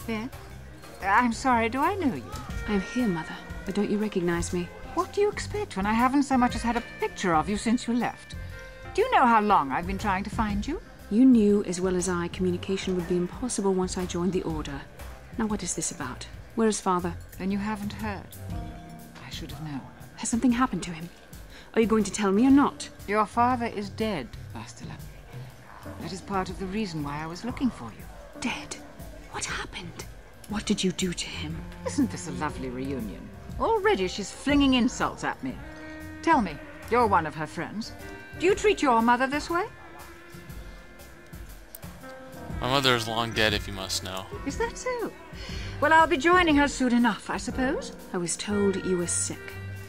Yes? I'm sorry, do I know you? I'm here, Mother, but don't you recognize me? What do you expect when I haven't so much as had a picture of you since you left? Do you know how long I've been trying to find you? You knew as well as I communication would be impossible once I joined the Order. Now what is this about? Where is Father? Then you haven't heard. I should have known. Has something happened to him? Are you going to tell me or not? Your father is dead, Bastilla. That is part of the reason why I was looking for you. Dead? What happened? What did you do to him? Isn't this a lovely reunion? Already she's flinging insults at me. Tell me, you're one of her friends. Do you treat your mother this way? My mother is long dead, if you must know. Is that so? Well, I'll be joining her soon enough, I suppose. I was told you were sick.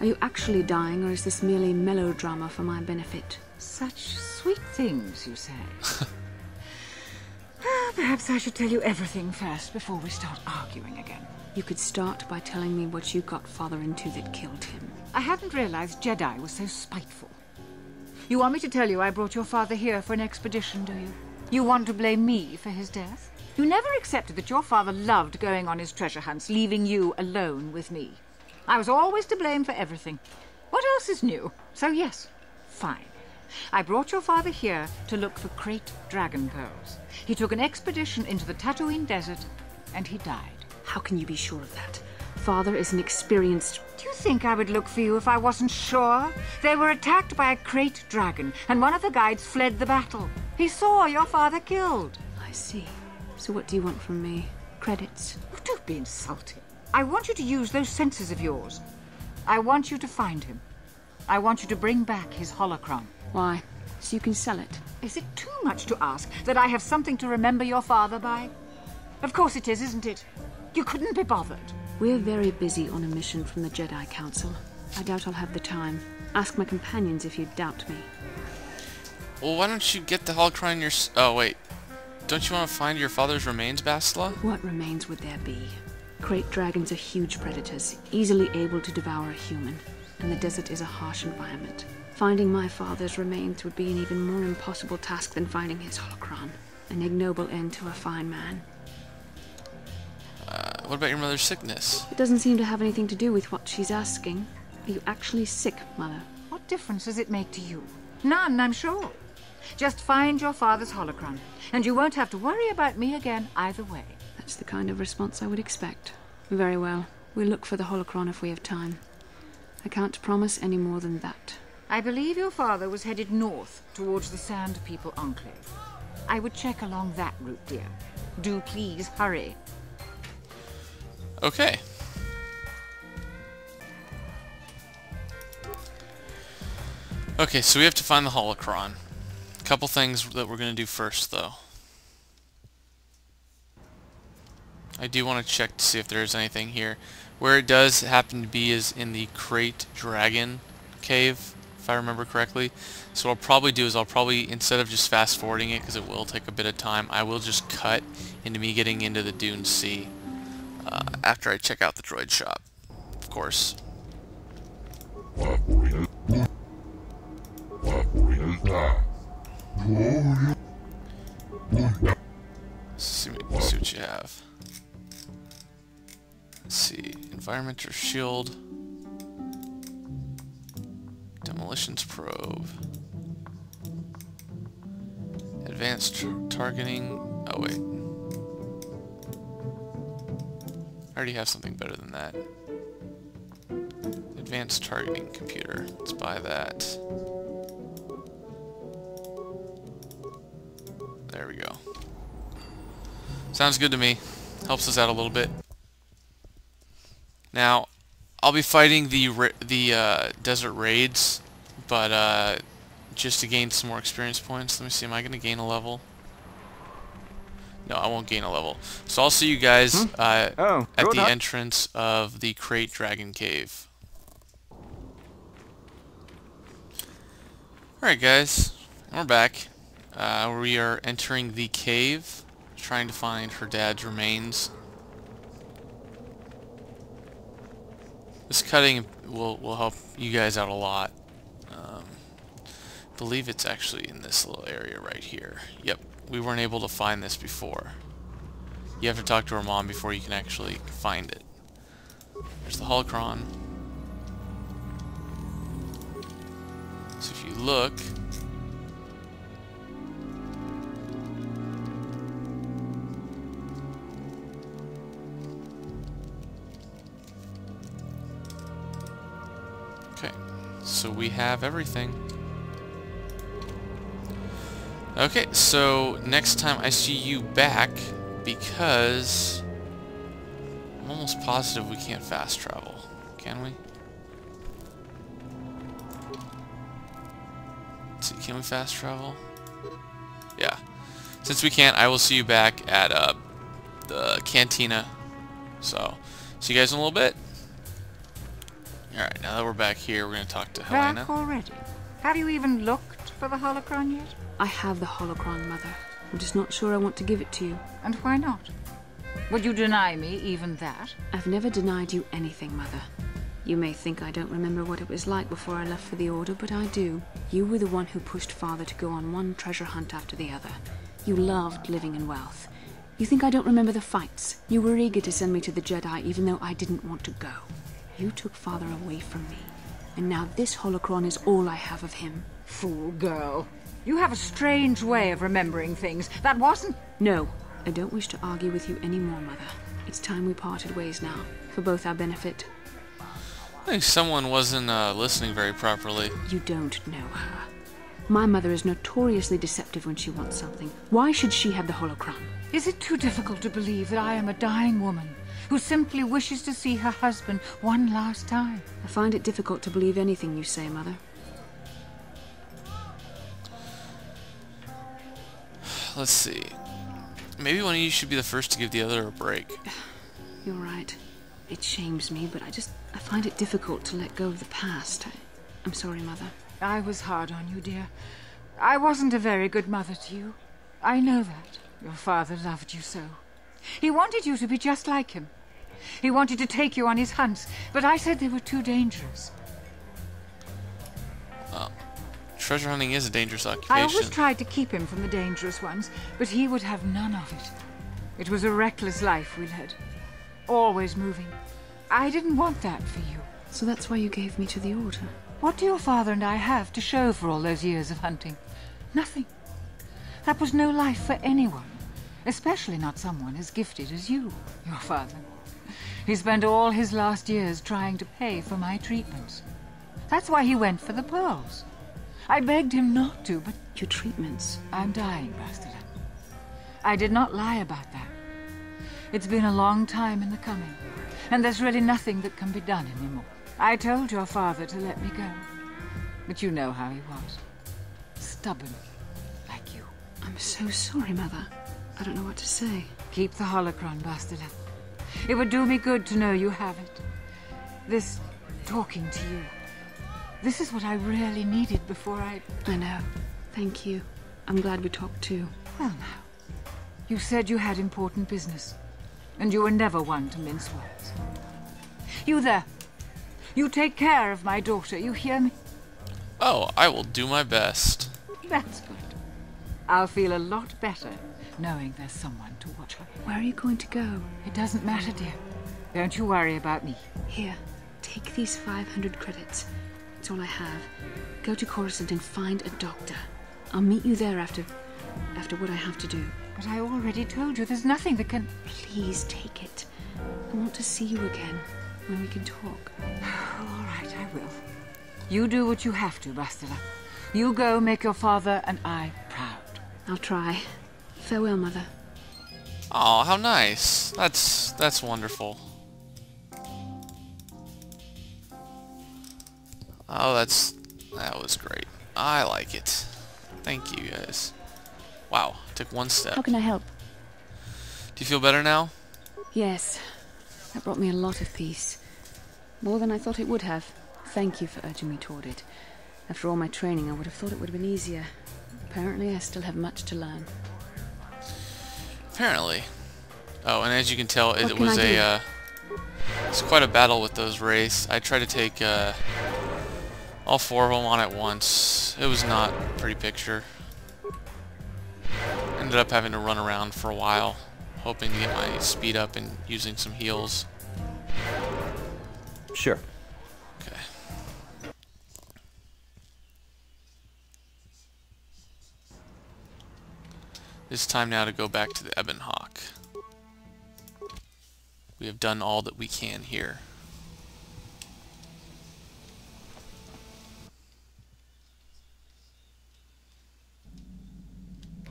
Are you actually dying, or is this merely melodrama for my benefit? Such sweet things, you say. Perhaps I should tell you everything first before we start arguing again. You could start by telling me what you got Father into that killed him. I hadn't realized Jedi was so spiteful. You want me to tell you I brought your father here for an expedition, do you? You want to blame me for his death? You never accepted that your father loved going on his treasure hunts, leaving you alone with me. I was always to blame for everything. What else is new? So yes, fine. I brought your father here to look for Krayt dragon pearls. He took an expedition into the Tatooine desert, and he died. How can you be sure of that? Father is an experienced... Do you think I would look for you if I wasn't sure? They were attacked by a Krayt dragon, and one of the guides fled the battle. He saw your father killed. I see. So what do you want from me? Credits? Oh, don't be insulting. I want you to use those senses of yours. I want you to find him. I want you to bring back his holocron. Why? So you can sell it? Is it too much to ask that I have something to remember your father by? Of course it is, isn't it? You couldn't be bothered. We're very busy on a mission from the Jedi Council. I doubt I'll have the time. Ask my companions if you doubt me. Well, why don't you get the holocron Oh, wait. Don't you want to find your father's remains, Bastilla? What remains would there be? Krayt dragons are huge predators, easily able to devour a human, and the desert is a harsh environment. Finding my father's remains would be an even more impossible task than finding his holocron. An ignoble end to a fine man. What about your mother's sickness? It doesn't seem to have anything to do with what she's asking. Are you actually sick, Mother? What difference does it make to you? None, I'm sure. Just find your father's holocron, and you won't have to worry about me again either way. That's the kind of response I would expect. Very well. We'll look for the holocron if we have time. I can't promise any more than that. I believe your father was headed north towards the Sand People Enclave. I would check along that route, dear. Do please hurry. Okay. Okay, so we have to find the holocron. A couple things that we're going to do first, though. I do want to check to see if there's anything here. Where it does happen to be is in the Krayt Dragon Cave, if I remember correctly. So what I'll probably do is I'll probably, instead of just fast forwarding it, because it will take a bit of time, I will just cut into me getting into the Dune Sea after I check out the droid shop, of course. See what you have. Let's see, environment or shield, demolitions probe, advanced targeting. Oh wait, I already have something better than that. Advanced targeting computer. Let's buy that. There we go. Sounds good to me. Helps us out a little bit. Now, I'll be fighting the desert raids, but just to gain some more experience points. Let me see. Am I going to gain a level? No, I won't gain a level. So I'll see you guys at the entrance of the Krayt Dragon Cave. Alright guys, we're back. We are entering the cave, trying to find her dad's remains. This cutting will help you guys out a lot. I believe it's actually in this little area right here. Yep, we weren't able to find this before. you have to talk to her mom before you can actually find it. There's the holocron. So if you look... Okay, so we have everything. Okay, so next time I see you back, because I'm almost positive we can't fast travel. Can we? Let's see, can we fast travel? Yeah. Since we can't, I will see you back at the cantina. So, see you guys in a little bit. Alright, now that we're back here, we're going to talk to Helena. Back already? Have you even looked for the holocron yet? I have the holocron, Mother. I'm just not sure I want to give it to you. And why not? Would you deny me even that? I've never denied you anything, Mother. You may think I don't remember what it was like before I left for the Order, but I do. You were the one who pushed Father to go on one treasure hunt after the other. You loved living in wealth. You think I don't remember the fights? You were eager to send me to the Jedi even though I didn't want to go. You took Father away from me. And now this holocron is all I have of him. Fool girl. You have a strange way of remembering things. That wasn't... No, I don't wish to argue with you anymore, Mother. It's time we parted ways now, for both our benefit. I think someone wasn't listening very properly. You don't know her. My mother is notoriously deceptive when she wants something. Why should she have the holocron? Is it too difficult to believe that I am a dying woman who simply wishes to see her husband one last time? I find it difficult to believe anything you say, Mother. Let's see. Maybe one of you should be the first to give the other a break. You're right. It shames me, but I find it difficult to let go of the past. I'm sorry, Mother. I was hard on you, dear. I wasn't a very good mother to you. I know that. Your father loved you so. He wanted you to be just like him. He wanted to take you on his hunts, but I said they were too dangerous. Well, treasure hunting is a dangerous occupation. I always tried to keep him from the dangerous ones, but he would have none of it. It was a reckless life we led. Always moving. I didn't want that for you. So that's why you gave me to the Order? What do your father and I have to show for all those years of hunting? Nothing. That was no life for anyone, especially not someone as gifted as you, your father. He spent all his last years trying to pay for my treatments. That's why he went for the pearls. I begged him not to, but... Your treatments? I'm dying, Bastilla. I did not lie about that. It's been a long time in the coming, and there's really nothing that can be done anymore. I told your father to let me go, but you know how he was. Stubborn, like you. I'm so sorry, Mother. I don't know what to say. Keep the holocron, Bastilla. It would do me good to know you have it. This talking to you. This is what I really needed before I know. Thank you. I'm glad we talked too. Well now, you said you had important business, and you were never one to mince words. You there. You take care of my daughter, you hear me? Oh, I will do my best. That's good. I'll feel a lot better knowing there's someone to watch her. Where are you going to go? It doesn't matter, dear. Don't you worry about me. Here, take these 500 credits. It's all I have. Go to Coruscant and find a doctor. I'll meet you there after what I have to do. But I already told you there's nothing that can... Please take it. I want to see you again, when we can talk. All right, I will. You do what you have to, Bastilla. You go make your father and I proud. I'll try. Farewell, Mother. Oh, how nice. That's wonderful. Oh, that was great. I like it. Thank you, guys. Wow, took one step. How can I help? Do you feel better now? Yes. That brought me a lot of peace. More than I thought it would have. Thank you for urging me toward it. After all my training, I would have thought it would have been easier. Apparently, I still have much to learn. Apparently. Oh, and as you can tell, It's quite a battle with those wraiths. I tried to take all 4 of them on at once. It was not a pretty picture. Ended up having to run around for a while, hoping to get my speed up and using some heals. Sure. Okay. It's time now to go back to the Ebon Hawk. We have done all that we can here.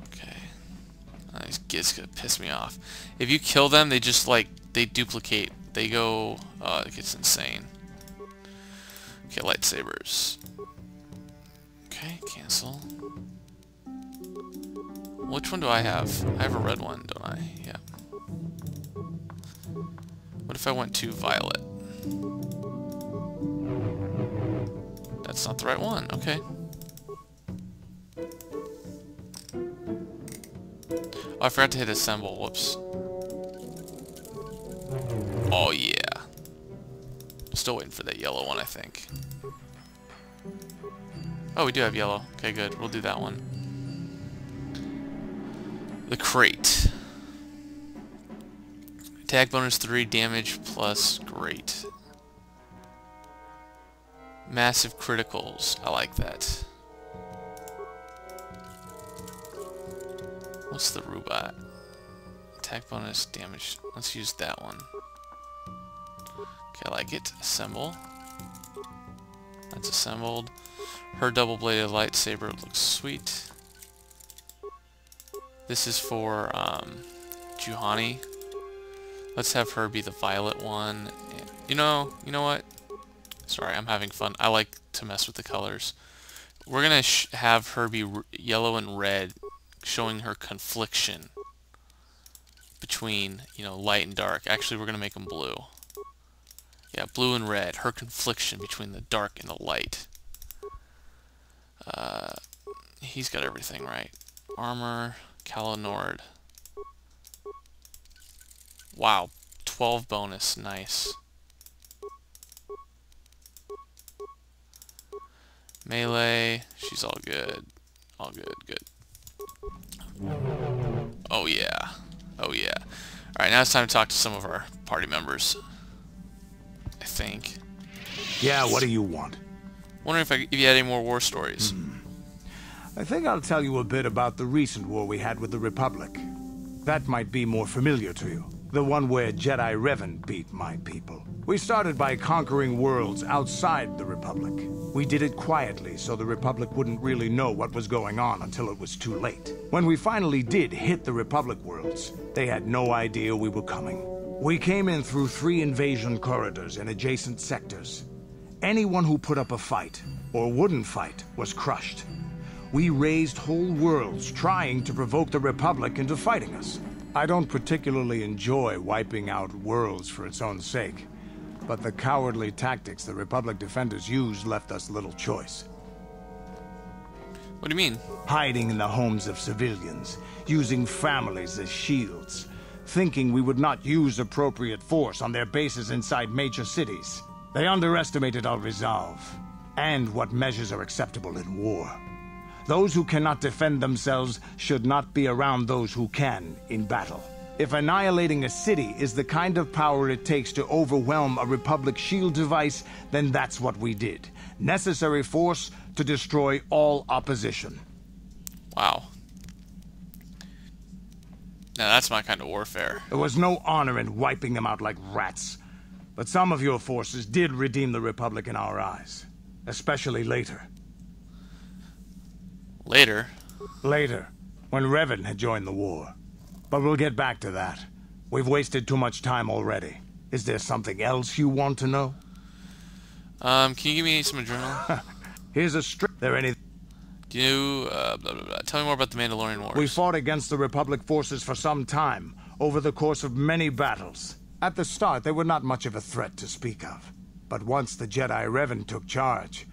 Okay. These kids gonna piss me off. If you kill them, they just like they duplicate. They go. It gets insane. Okay, lightsabers. Okay, cancel. Which one do I have? I have a red one, don't I? Yeah. What if I went to violet? That's not the right one. Okay. Oh, I forgot to hit assemble. Whoops. Oh, yeah. Still waiting for that yellow one, I think. Oh, we do have yellow. Okay, good. We'll do that one. The crate. Attack bonus 3, damage plus, great. Massive criticals. I like that. What's the robot? Attack bonus, damage. Let's use that one. Okay, I like it. Assemble. That's assembled. Her double-bladed lightsaber looks sweet. This is for Juhani. Let's have her be the violet one. And, you know what? Sorry, I'm having fun. I like to mess with the colors. We're gonna have her be yellow and red, showing her confliction between, light and dark. Actually, we're gonna make them blue. Yeah, blue and red. Her confliction between the dark and the light. He's got everything right. Armor, Calo Nord. Wow, 12 bonus. Nice. Melee, she's all good. All good, good. Oh yeah. Oh yeah. Alright, now it's time to talk to some of our party members. I think. Yeah, what do you want? Wondering if you had any more war stories. I think I'll tell you a bit about the recent war we had with the Republic. That might be more familiar to you. The one where Jedi Revan beat my people. We started by conquering worlds outside the Republic. We did it quietly so the Republic wouldn't really know what was going on until it was too late. When we finally did hit the Republic worlds, they had no idea we were coming. We came in through 3 invasion corridors in adjacent sectors. Anyone who put up a fight, or wouldn't fight, was crushed. We razed whole worlds trying to provoke the Republic into fighting us. I don't particularly enjoy wiping out worlds for its own sake, but the cowardly tactics the Republic defenders used left us little choice. What do you mean? Hiding in the homes of civilians, using families as shields, thinking we would not use appropriate force on their bases inside major cities. They underestimated our resolve, and what measures are acceptable in war. Those who cannot defend themselves should not be around those who can in battle. If annihilating a city is the kind of power it takes to overwhelm a Republic shield device, then that's what we did. Necessary force to destroy all opposition. Wow. Now that's my kind of warfare. There was no honor in wiping them out like rats. But some of your forces did redeem the Republic in our eyes. Especially later. Later? Later, when Revan had joined the war. But we'll get back to that. We've wasted too much time already. Is there something else you want to know? Can you give me some adrenaline? Here's a strip. There any... Do you, blah, blah, blah. Tell me more about the Mandalorian Wars. We fought against the Republic forces for some time, over the course of many battles. At the start, they were not much of a threat to speak of. But once the Jedi Revan took charge,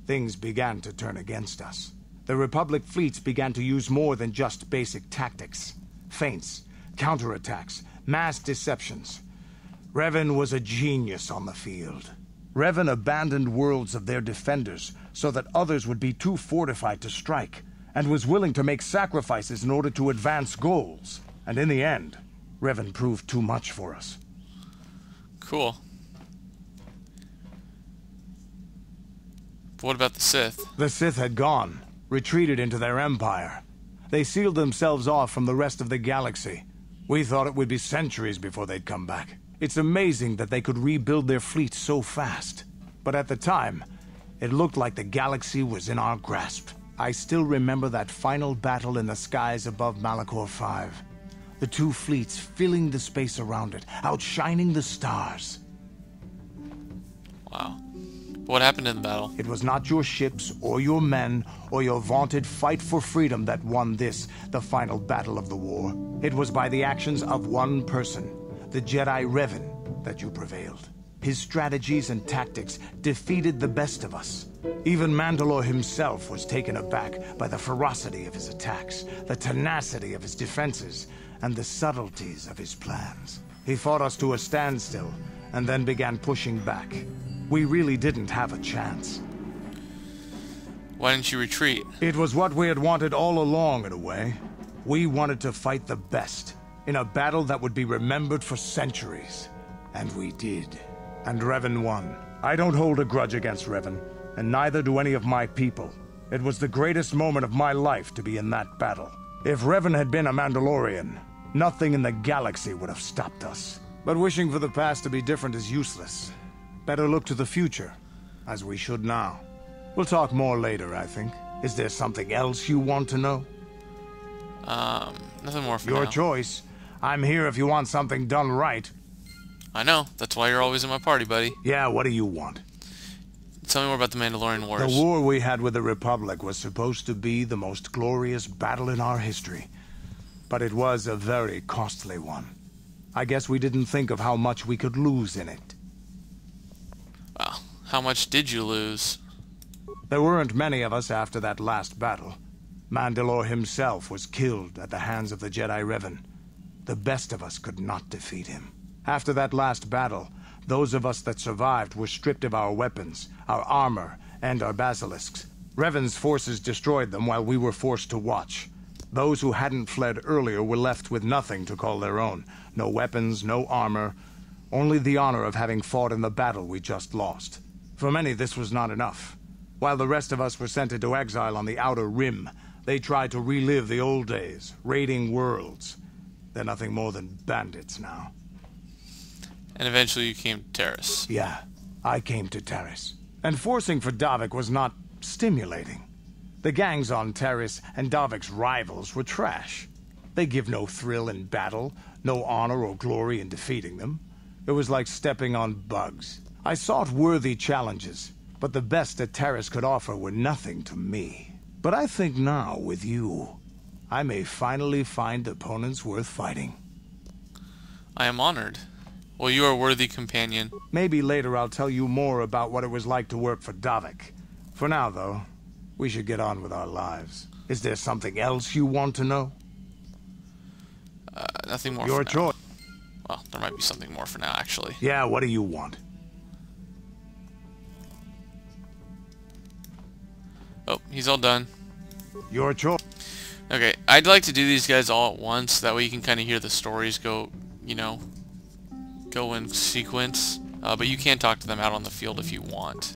things began to turn against us. The Republic fleets began to use more than just basic tactics. Feints, counterattacks, mass deceptions. Revan was a genius on the field. Revan abandoned worlds of their defenders so that others would be too fortified to strike, and was willing to make sacrifices in order to advance goals. And in the end, Revan proved too much for us. Cool. But what about the Sith? The Sith had gone, retreated into their empire. They sealed themselves off from the rest of the galaxy. We thought it would be centuries before they'd come back. It's amazing that they could rebuild their fleet so fast. But at the time, it looked like the galaxy was in our grasp. I still remember that final battle in the skies above Malachor 5. The two fleets filling the space around it, outshining the stars. Wow. What happened in the battle? It was not your ships, or your men, or your vaunted fight for freedom that won this, the final battle of the war. It was by the actions of one person, the Jedi Revan, that you prevailed. His strategies and tactics defeated the best of us. Even Mandalore himself was taken aback by the ferocity of his attacks, the tenacity of his defenses, and the subtleties of his plans. He fought us to a standstill, and then began pushing back. We really didn't have a chance. Why didn't you retreat? It was what we had wanted all along, in a way. We wanted to fight the best, in a battle that would be remembered for centuries. And we did. And Revan won. I don't hold a grudge against Revan, and neither do any of my people. It was the greatest moment of my life to be in that battle. If Revan had been a Mandalorian, nothing in the galaxy would have stopped us. But wishing for the past to be different is useless. Better look to the future, as we should now. We'll talk more later, I think. Is there something else you want to know? Nothing more for now. Your choice. I'm here if you want something done right. I know. That's why you're always in my party, buddy. Yeah, what do you want? Tell me more about the Mandalorian Wars. The war we had with the Republic was supposed to be the most glorious battle in our history. But it was a very costly one. I guess we didn't think of how much we could lose in it. Well, how much did you lose? There weren't many of us after that last battle. Mandalore himself was killed at the hands of the Jedi Revan. The best of us could not defeat him. After that last battle, those of us that survived were stripped of our weapons, our armor, and our basilisks. Revan's forces destroyed them while we were forced to watch. Those who hadn't fled earlier were left with nothing to call their own. No weapons, no armor, only the honor of having fought in the battle we just lost. For many, this was not enough. While the rest of us were sent into exile on the Outer Rim, they tried to relive the old days, raiding worlds. They're nothing more than bandits now. And eventually you came to Terrace. Yeah, I came to Terrace. And forcing for Davik was not stimulating. The gangs on Terrace and Davik's rivals were trash. They give no thrill in battle, no honor or glory in defeating them. It was like stepping on bugs. I sought worthy challenges, but the best that Terrace could offer were nothing to me. But I think now, with you, I may finally find opponents worth fighting. I am honored. Well, you are a worthy companion. Maybe later I'll tell you more about what it was like to work for Davik. For now, though, we should get on with our lives. Is there something else you want to know? Nothing more Your for now. choice. Well, there might be something more for now, actually. Yeah, what do you want? Oh, he's all done. Your choice. Okay, I'd like to do these guys all at once. That way you can kind of hear the stories go, you know, go in sequence. But you can talk to them out on the field if you want.